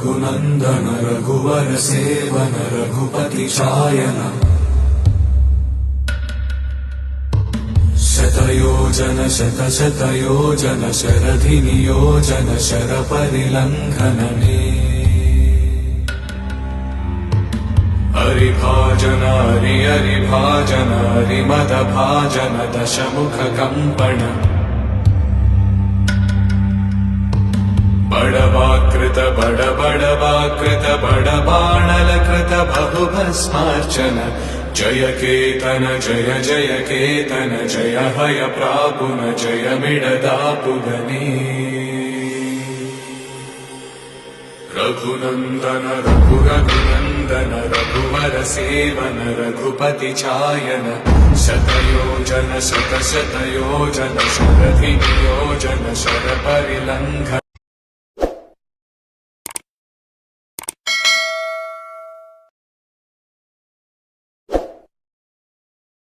रघुनन्दन रघुवर seven Raghupati चायन शतयोजन शतशतयोजन शरधि नियोजन शरपरिलङ्घनने हरिभाजन हरिभाजन हरिमदभाजन दशमुख कम्पण बड़वाकृत बड़वाकृत बड़बाणलकृत बहुभस्मार्चन जय केतन जय जय केतन जय हय प्रापुन जय मिडदापुगने रघुनन्दन रघुनन्दन रघुवर सेवन रघुपति चायन शतयोजन शतशतयोजन शरधि नियोजन शरपरिलङ्घन